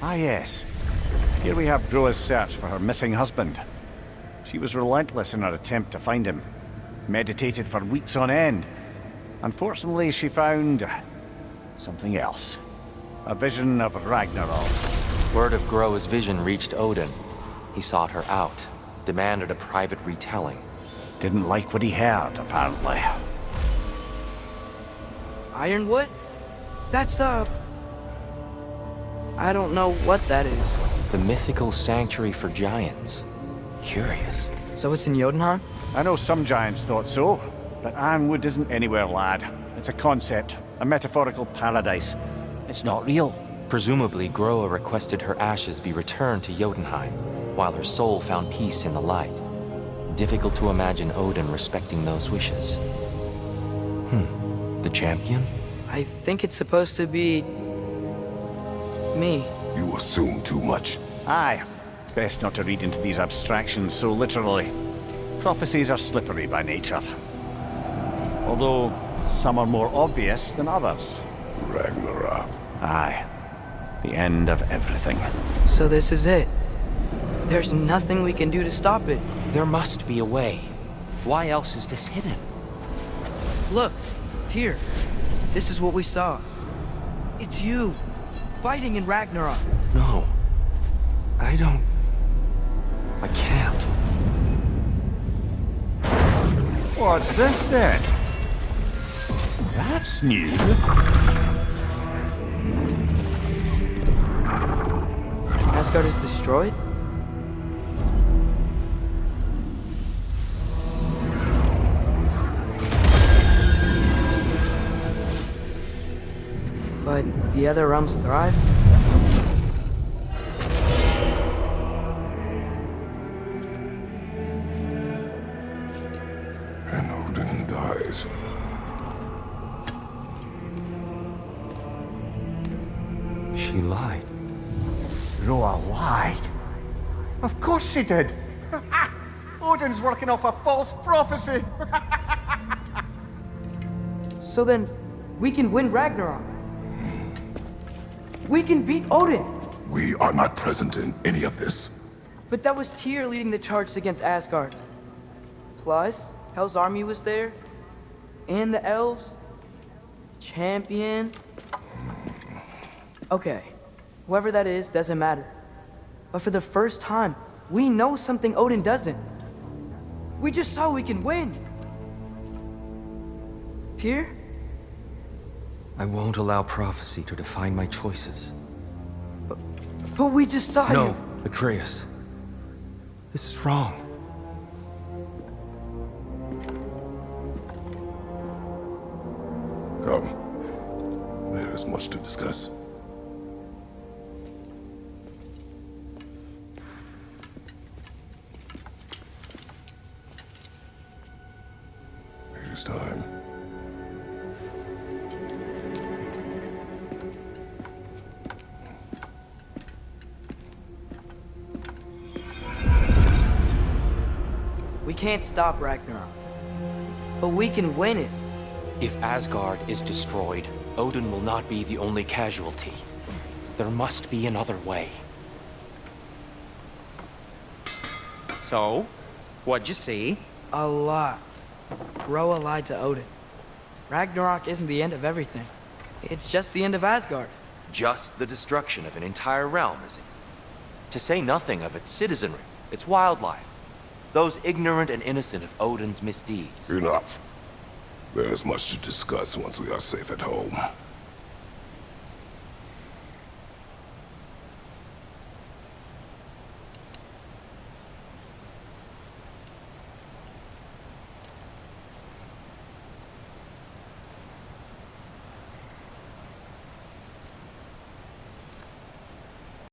Ah, yes. Here we have Groa's search for her missing husband. She was relentless in her attempt to find him. Meditated for weeks on end. Unfortunately, she found something else. A vision of Ragnarok. Word of Groa's vision reached Odin. He sought her out, demanded a private retelling. Didn't like what he heard, apparently. Ironwood? That's the... I don't know what that is. The mythical sanctuary for giants. Curious. So it's in Jotunheim? I know some giants thought so, but Ironwood isn't anywhere, lad. It's a concept, a metaphorical paradise. It's not real. Presumably, Groa requested her ashes be returned to Jotunheim, while her soul found peace in the light. Difficult to imagine Odin respecting those wishes. The champion? I think it's supposed to be... me. You assume too much. Aye. Best not to read into these abstractions so literally. Prophecies are slippery by nature. Although, some are more obvious than others. Ragnarok. Aye. The end of everything. So this is it. There's nothing we can do to stop it. There must be a way. Why else is this hidden? Look, Tyr. This is what we saw. It's you. Fighting in Ragnarok. No. I don't... I can't. What's this then? That's new. Asgard is destroyed? But the other realms thrive? lies. She lied. Roa lied. Of course she did. Odin's working off a false prophecy. So then, we can win Ragnarok. We can beat Odin. We are not present in any of this. But that was Tyr leading the charge against Asgard. Plus, Hell's army was there. And the elves. Champion. Okay, whoever that is doesn't matter. But for the first time, we know something Odin doesn't. We just saw we can win. Tyr? I won't allow prophecy to define my choices. But we just saw you. No, Atreus. This is wrong. Come. There is much to discuss. It is time. We can't stop Ragnarok. But we can win it. If Asgard is destroyed, Odin will not be the only casualty. There must be another way. So, what'd you see? A lot. Roa lied to Odin. Ragnarok isn't the end of everything. It's just the end of Asgard. Just the destruction of an entire realm, is it? To say nothing of its citizenry, its wildlife, those ignorant and innocent of Odin's misdeeds. Enough. There is much to discuss once we are safe at home.